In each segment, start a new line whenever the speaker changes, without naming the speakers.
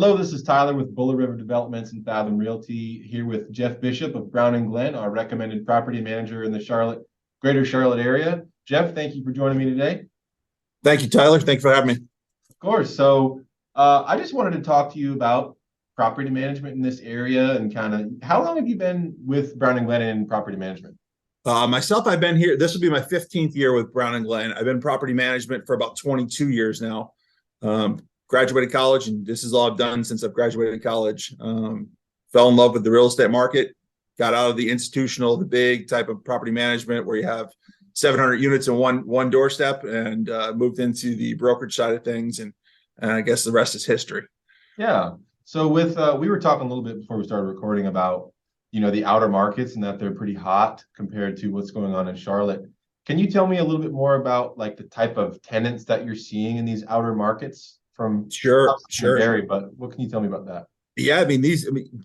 Hello, this is Tyler with Buller River Developments and Fathom Realty here with Jeff Bishop of Brown and Glenn, our recommended property manager in the greater Charlotte area. Jeff, thank you for joining me today.
Thank you, Tyler. Thank you for having me.
Of course. So I just wanted to talk to you about property management in this area and kind of how long have you been with Brown and Glenn in property management?
Myself, I've been here. This will be my 15th year with Brown and Glenn. I've been in property management for about 22 years now. Graduated college, and this is all I've done since I've graduated college. Fell in love with the real estate market, got out of the institutional, the big type of property management where you have 700 units in one doorstep, and moved into the brokerage side of things. And I guess the rest is history.
Yeah. So with we were talking a little bit before we started recording about, the outer markets and that they're pretty hot compared to what's going on in Charlotte. Can you tell me a little bit more about like the type of tenants that you're seeing in these outer markets?
Sure.
Vary, but what can you tell me about that?
Yeah,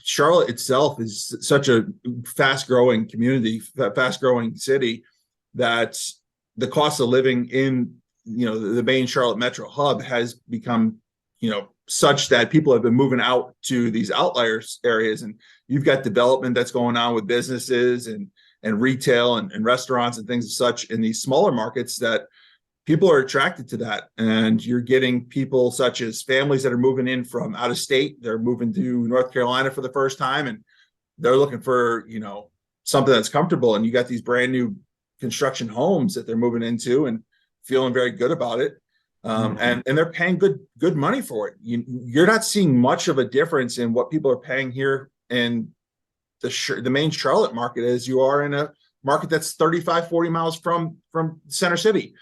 Charlotte itself is such a fast-growing community, fast-growing city, that the cost of living in the main Charlotte metro hub has become such that people have been moving out to these outliers areas, and you've got development that's going on with businesses and retail and restaurants and things as such in these smaller markets that people are attracted to that. And you're getting people such as families that are moving in from out of state. They're moving to North Carolina for the first time, and they're looking for, something that's comfortable. And you got these brand new construction homes that they're moving into and feeling very good about it. And they're paying good money for it. You're not seeing much of a difference in what people are paying here in the main Charlotte market as you are in a market that's 35, 40 miles from Center City.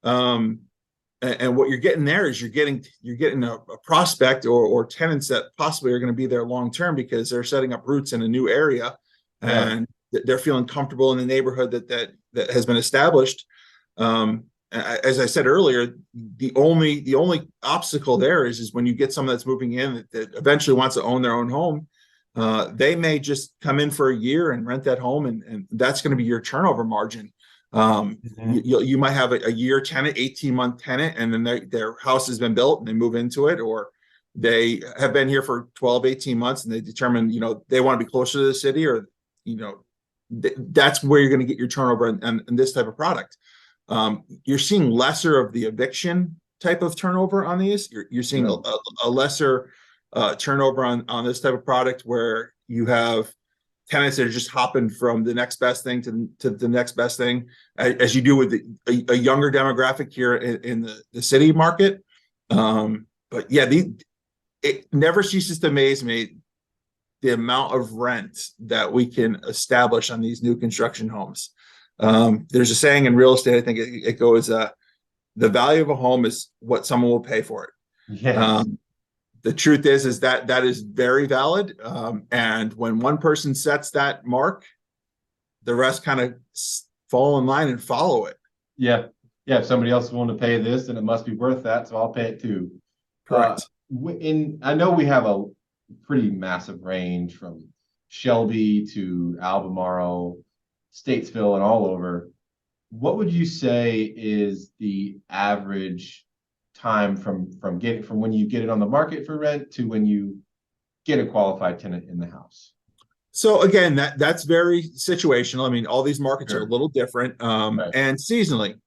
And what you're getting there is you're getting a prospect or tenants that possibly are going to be there long term because they're setting up roots in a new area, and they're feeling comfortable in the neighborhood that has been established. As I said earlier, the only obstacle there is when you get someone that's moving in that eventually wants to own their own home. They may just come in for a year and rent that home, and that's going to be your turnover margin. You might have a year tenant, 18-month tenant, and then their house has been built and they move into it, or they have been here for 12, 18 months and they determine, they want to be closer to the city, or, that's where you're going to get your turnover in this type of product. You're seeing lesser of the eviction type of turnover on these. You're seeing a lesser turnover on this type of product where you have tenants that are just hopping from the next best thing to the next best thing, as you do with a younger demographic here in the city market. But yeah, it never ceases to amaze me the amount of rent that we can establish on these new construction homes. There's a saying in real estate, I think it goes, the value of a home is what someone will pay for it.
Yes.
The truth is that is very valid. And when one person sets that mark, the rest kind of fall in line and follow it.
Yeah. If somebody else is willing to pay this, then it must be worth that. So I'll pay it too.
Correct.
I know we have a pretty massive range from Shelby to Albemarle, Statesville, and all over. What would you say is the average time from when you get it on the market for rent to when you get a qualified tenant in the house?
So again, that's very situational. All these markets are a little different,
Right.
and seasonally.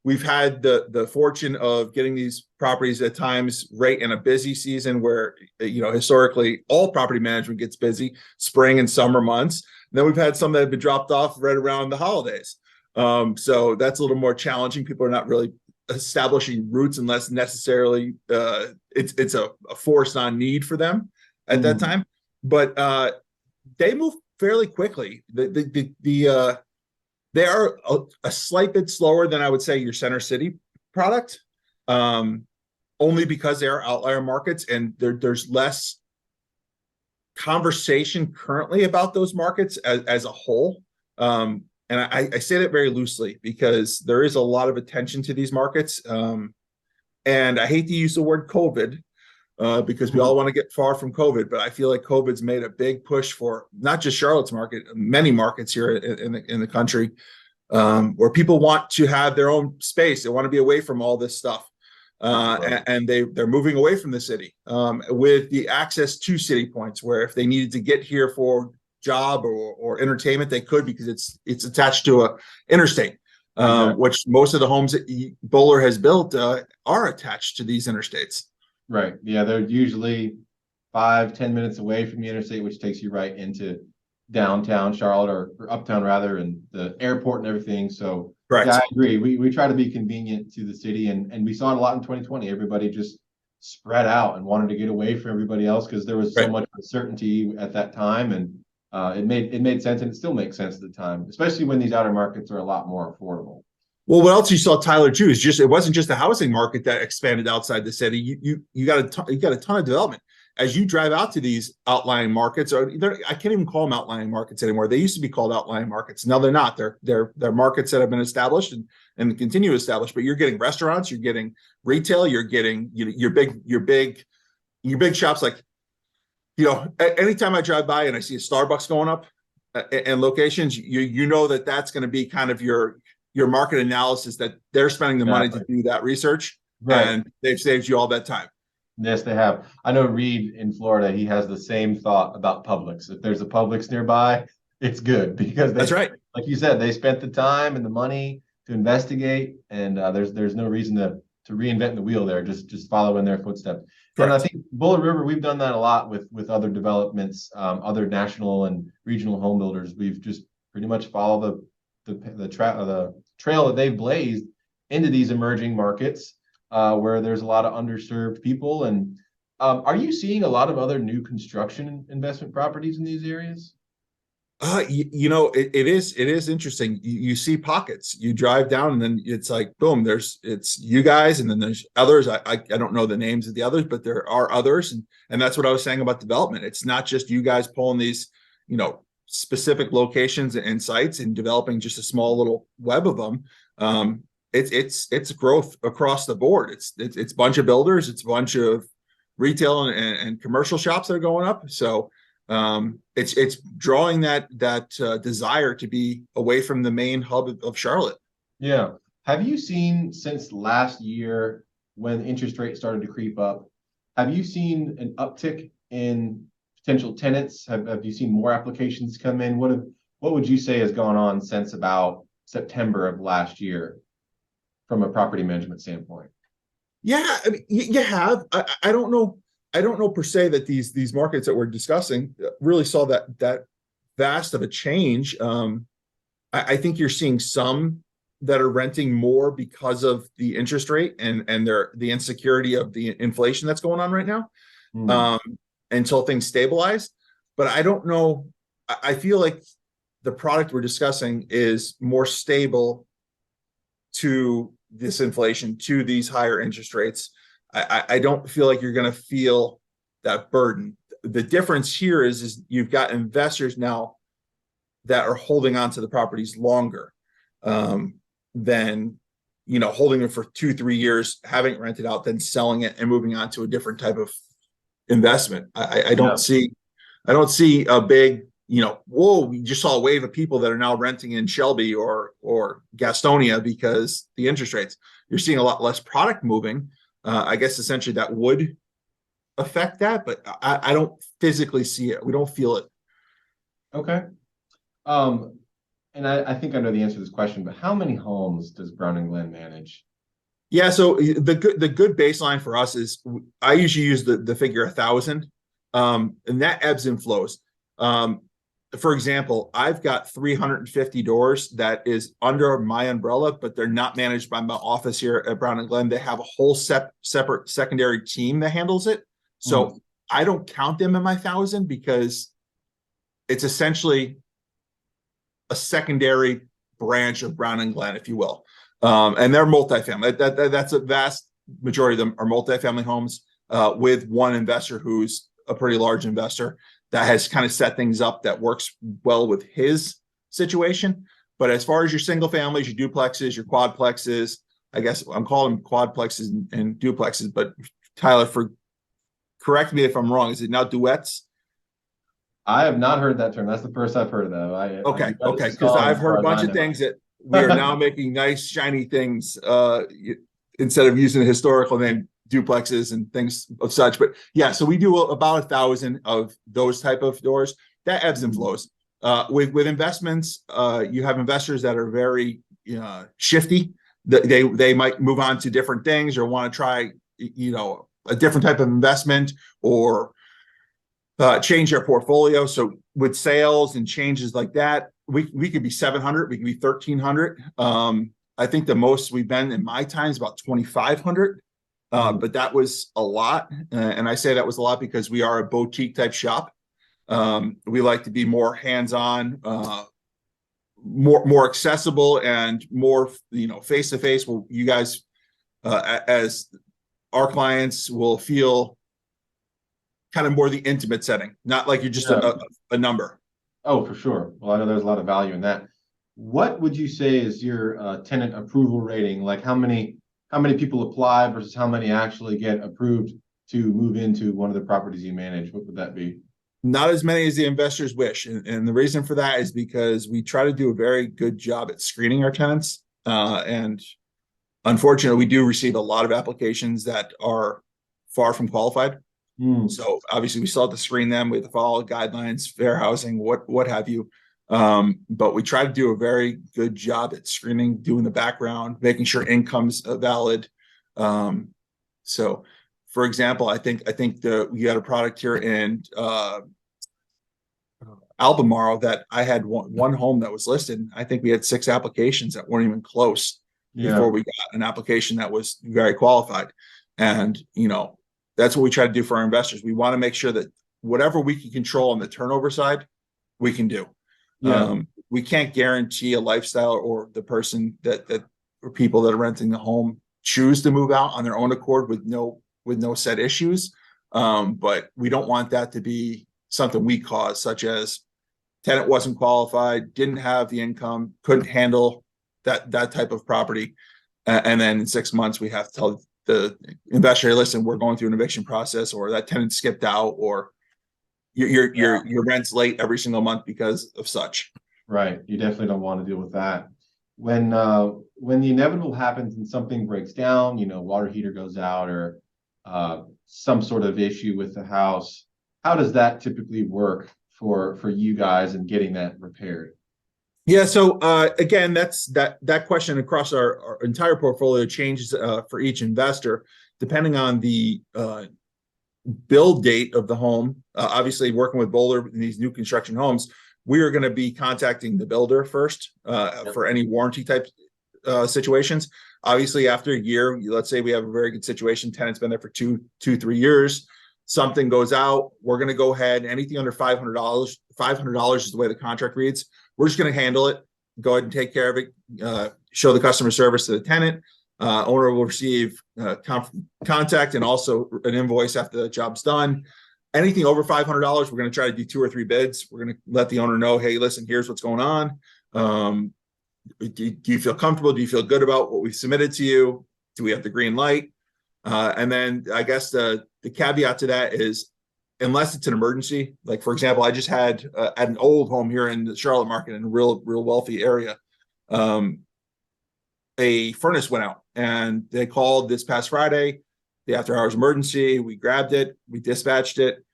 We've had the fortune of getting these properties at times right in a busy season where historically all property management gets busy, spring and summer months. Then we've had some that have been dropped off right around the holidays. So that's a little more challenging. People are not really establishing roots unless necessarily it's a force on need for them at that time. But they move fairly quickly. They are a slight bit slower than I would say your Center City product, only because they are outlier markets and there's less conversation currently about those markets as a whole. And I say that very loosely because there is a lot of attention to these markets. And I hate to use the word COVID because we all want to get far from COVID, but I feel like COVID's made a big push for not just Charlotte's market, many markets here in the country, where people want to have their own space. They want to be away from all this stuff. and they're moving away from the city with the access to city points, where if they needed to get here for job or entertainment, they could, because it's attached to a interstate,
Exactly.
which most of the homes that Bowler has built are attached to these interstates.
Right. Yeah, they're usually 5, 10 minutes away from the interstate, which takes you right into downtown Charlotte, or uptown rather, and the airport and everything. So yeah, I
Correct.
agree. We try to be convenient to the city, and we saw it a lot in 2020. Everybody just spread out and wanted to get away from everybody else because there was so
Right.
much uncertainty at that time, and it made sense, and it still makes sense at the time, especially when these outer markets are a lot more affordable.
Well, what else you saw, Tyler, too, is just it wasn't just the housing market that expanded outside the city. You got a ton of development as you drive out to these outlying markets. Or I can't even call them outlying markets anymore. They used to be called outlying markets. Now they're not. They're markets that have been established and continue to establish. But you're getting restaurants, you're getting retail, you're getting your big shops. Like, anytime I drive by and I see a Starbucks going up and locations, you know that's going to be kind of your market analysis, that they're spending the money to
Exactly.
do that research,
Right.
and they've saved you all that time.
Yes, they have. I know Reed in Florida, he has the same thought about Publix. If there's a Publix nearby, it's good because
That's
they,
right.
like you said, they spent the time and the money to investigate, and there's no reason to reinvent the wheel there. Just follow in their footsteps. And I
Correct.
think Buller River, we've done that a lot with other developments, other national and regional home builders. We've just pretty much followed the trail that they've blazed into these emerging markets, where there's a lot of underserved people. And are you seeing a lot of other new construction investment properties in these areas?
It is interesting. You see pockets. You drive down, and then it's like boom. It's you guys, and then there's others. I don't know the names of the others, but there are others, and that's what I was saying about development. It's not just you guys pulling these, specific locations and sites and developing just a small little web of them. It's growth across the board. It's a bunch of builders. It's a bunch of retail and commercial shops that are going up. So it's drawing that desire to be away from the main hub of Charlotte.
Yeah. Have you seen since last year when interest rates started to creep up, have you seen an uptick in potential tenants? Have you seen more applications come in? What would you say has gone on since about September of last year from a property management standpoint?
Yeah, I mean, you have. I don't know. I don't know per se that these markets that we're discussing really saw that vast of a change. I think you're seeing some that are renting more because of the interest rate and the insecurity of the inflation that's going on right now,
Hmm.
until things stabilize. But I don't know. I feel like the product we're discussing is more stable to this inflation, to these higher interest rates. I don't feel like you're going to feel that burden. The difference here is you've got investors now that are holding on to the properties longer, than holding them for 2-3 years, having it rented out, then selling it and moving on to a different type of investment. I
Yeah.
don't see a big, whoa, we just saw a wave of people that are now renting in Shelby or Gastonia because the interest rates. You're seeing a lot less product moving. I guess essentially that would affect that, but I don't physically see it. We don't feel it.
Okay. Um, and I think I know the answer to this question, but how many homes does Brown and Glenn manage?
Yeah, so the good baseline for us is I usually use the figure 1,000, and that ebbs and flows. For example, I've got 350 doors that is under my umbrella, but they're not managed by my office here at Brown and Glenn. They have a whole separate secondary team that handles it.
Hmm.
So I don't count them in my 1,000 because it's essentially a secondary branch of Brown and Glenn, if you will. And they're multifamily. That's a vast majority of them are multifamily homes, with one investor who's a pretty large investor that has kind of set things up that works well with his situation. But as far as your single families, your duplexes, your quadplexes, I guess I'm calling them quadplexes and duplexes, but Tyler, correct me if I'm wrong. Is it now duets?
I have not heard that term. That's the first I've heard of that.
Okay,
Duets
okay,
is
because
common
I've
as
heard
far
a
as I
bunch of
know.
things that we are now making nice shiny things. instead of using the historical name duplexes and things of such. But yeah, so we do about 1,000 of those type of doors. That ebbs and flows. With investments, you have investors that are very shifty. They might move on to different things or want to try a different type of investment or change their portfolio. So with sales and changes like that, we could be 700, we could be 1,300. I think the most we've been in my time is about 2,500. But that was a lot. And I say that was a lot because we are a boutique type shop. We like to be more hands-on, more accessible, and more face to face. Where you guys, as our clients, will feel kind of more the intimate setting, not like you're just a number.
Oh, for sure. Well, I know there's a lot of value in that. What would you say is your tenant approval rating? Like how many people apply versus how many actually get approved to move into one of the properties you manage? What would that be?
Not as many as the investors wish. And the reason for that is because we try to do a very good job at screening our tenants. And unfortunately, we do receive a lot of applications that are far from qualified. So obviously we still have to screen them. We have to follow guidelines, fair housing, what have you. But we try to do a very good job at screening, doing the background, making sure income's valid. So for example, I think we got a product here in Albemarle that I had one home that was listed. I think we had 6 applications that weren't even close before we got an application that was very qualified. And that's what we try to do for our investors. We want to make sure that whatever we can control on the turnover side, we can do. We can't guarantee a lifestyle or the person that or people that are renting the home choose to move out on their own accord with no set issues. But we don't want that to be something we cause, such as tenant wasn't qualified, didn't have the income, couldn't handle that type of property. And then in 6 months, we have to tell the investor, listen, we're going through an eviction process, or that tenant skipped out, or your rent's late every single month because of such.
Right. You definitely don't want to deal with that. When the inevitable happens and something breaks down, water heater goes out or some sort of issue with the house, how does that typically work for you guys in getting that repaired?
Yeah. So again, that's that question across our entire portfolio changes for each investor, depending on the build date of the home. Obviously, working with Boulder in these new construction homes, we are going to be contacting the builder first for any warranty type situations. Obviously, after a year, let's say we have a very good situation, tenant's been there for 3 years, something goes out, we're going to go ahead, anything under $500 is the way the contract reads. We're just going to handle it, go ahead and take care of it, show the customer service to the tenant. Owner will receive contact and also an invoice after the job's done. Anything over $500, we're going to try to do 2 or 3 bids. We're going to let the owner know, hey, listen, here's what's going on. Do you feel comfortable? Do you feel good about what we've submitted to you? Do we have the green light? And then I guess the caveat to that is, unless it's an emergency, like for example, I just had at an old home here in the Charlotte market in a real wealthy area, a furnace went out, and they called this past Friday, the after hours emergency. We grabbed it, we dispatched it.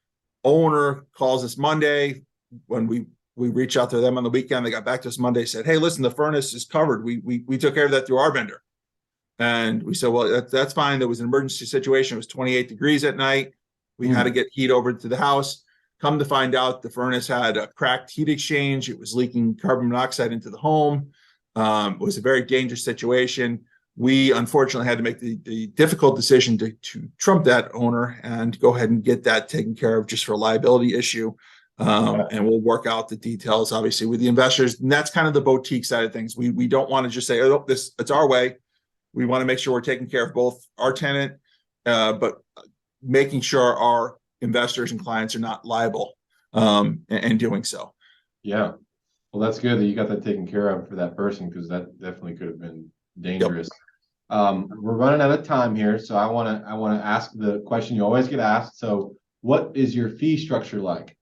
Owner calls us Monday. When we reached out to them on the weekend, they got back to us Monday, said, hey, listen, the furnace is covered. We took care of that through our vendor. And we said, well, that's fine. There was an emergency situation. It was 28 degrees at night. We had to get heat over to the house. Come to find out, the furnace had a cracked heat exchange. It was leaking carbon monoxide into the home. It was a very dangerous situation. We unfortunately had to make the difficult decision to trump that owner and go ahead and get that taken care of just for a liability issue. And we'll work out the details, obviously, with the investors. And that's kind of the boutique side of things. We don't want to just say, oh, it's our way. We want to make sure we're taking care of both our tenant, but making sure our investors and clients are not liable in doing so.
Yeah. Well, that's good that you got that taken care of for that person, because that definitely could have been dangerous. Yep. We're running out of time here, so I want to ask the question you always get asked. So what is your fee structure like?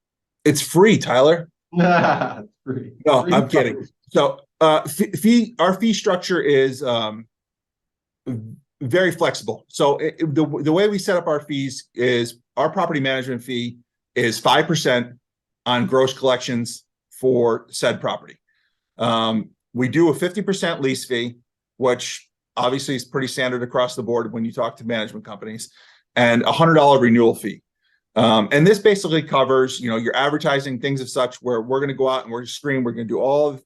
It's free, Tyler.
It's free.
No,
free
I'm kidding. So our fee structure is very flexible. So the way we set up our fees is our property management fee is 5% on gross collections for said property. We do a 50% lease fee, which obviously is pretty standard across the board when you talk to management companies, and $100 renewal fee. And this basically covers, your advertising, things of such, where we're going to go out and we're going to screen, we're going to do all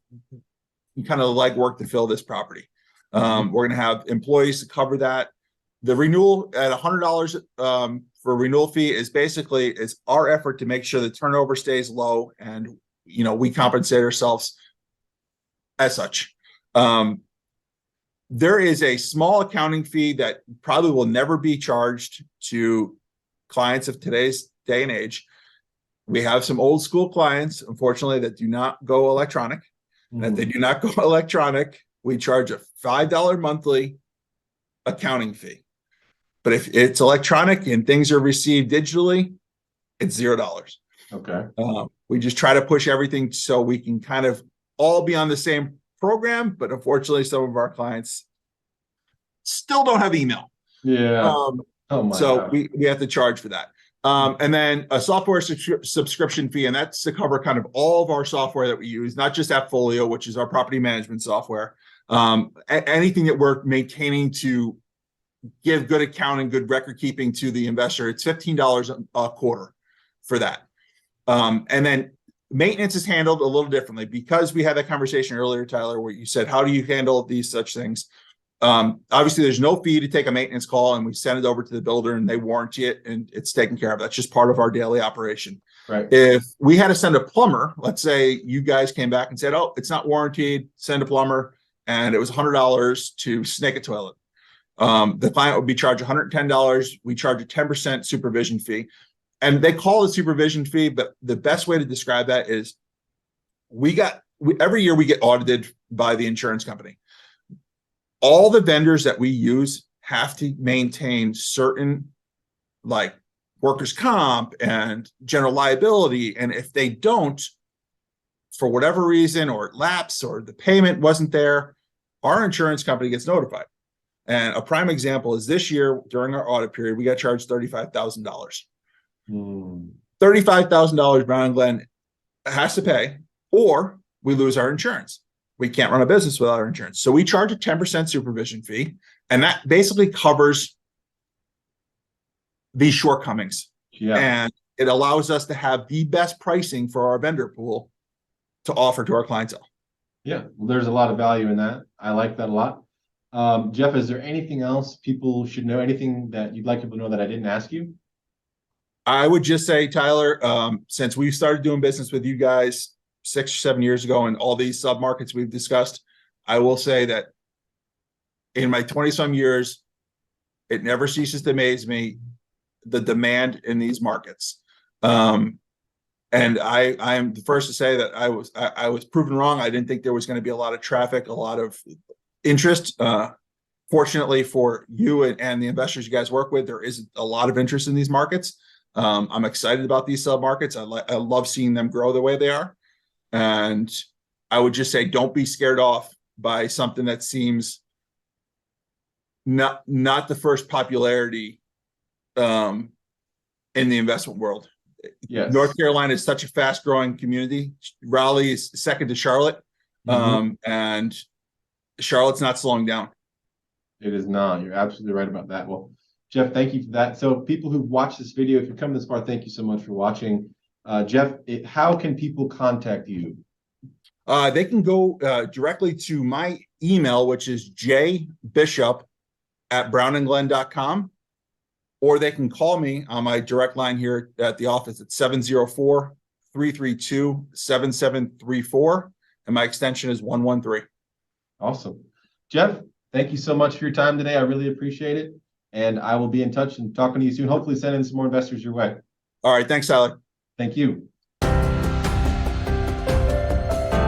kind of legwork to fill this property. We're going to have employees to cover that. The renewal at $100 for renewal fee is basically it's our effort to make sure the turnover stays low, and we compensate ourselves as such. There is a small accounting fee that probably will never be charged to clients of today's day and age. We have some old school clients, unfortunately, that do not go electronic. And if they do not go electronic, we charge a $5 monthly accounting fee. But if it's electronic and things are received digitally, it's $0.
Okay.
We just try to push everything so we can kind of all be on the same program, but unfortunately, some of our clients still don't have email.
Yeah.
So we have to charge for that. And then a software subscription fee, and that's to cover kind of all of our software that we use, not just AppFolio, which is our property management software. Anything that we're maintaining to give good accounting, good record keeping to the investor, it's $15 a quarter for that. And then maintenance is handled a little differently because we had that conversation earlier, Tyler, where you said, how do you handle these such things? Obviously there's no fee to take a maintenance call, and we send it over to the builder and they warranty it and it's taken care of. That's just part of our daily operation.
Right.
If we had to send a plumber, let's say you guys came back and said, oh, it's not warranted, send a plumber, and it was $100 to snake a toilet. The client would be charged $110. We charge a 10% supervision fee. And they call it supervision fee, but the best way to describe that is every year we get audited by the insurance company. All the vendors that we use have to maintain certain like workers' comp and general liability. And if they don't, for whatever reason, or it lapsed or the payment wasn't there, our insurance company gets notified. And a prime example is this year during our audit period, we got charged $35,000. $35,000 Brown and Glenn has to pay, or we lose our insurance. We can't run a business without our insurance. So we charge a 10% supervision fee, and that basically covers these shortcomings. Yeah. And it allows us to have the best pricing for our vendor pool to offer to our clientele.
Yeah, well, there's a lot of value in that. I like that a lot. Jeff, is there anything else people should know? Anything that you'd like people to know that I didn't ask you?
I would just say, Tyler, since we started doing business with you guys 6 or 7 years ago and all these sub-markets we've discussed, I will say that in my 20-some years, it never ceases to amaze me, the demand in these markets. And I'm the first to say that I was proven wrong. I didn't think there was going to be a lot of traffic, a lot of interest. Fortunately for you and the investors you guys work with, there is a lot of interest in these markets. I'm excited about these sub-markets. I love seeing them grow the way they are. And I would just say, don't be scared off by something that seems not the first popularity in the investment world. Yes. North Carolina is such a fast-growing community. Raleigh is second to Charlotte, and Charlotte's not slowing down.
It is not. You're absolutely right about that. Well, Jeff, thank you for that. So people who've watched this video, if you've come this far, thank you so much for watching. Jeff, how can people contact you?
They can go directly to my email, which is jbishop@brownandglenn.com, or they can call me on my direct line here at the office at 704-332-7734, and my extension is 113.
Awesome. Jeff, thank you so much for your time today. I really appreciate it. And I will be in touch and talking to you soon. Hopefully sending some more investors your way.
All right. Thanks, Tyler.
Thank you.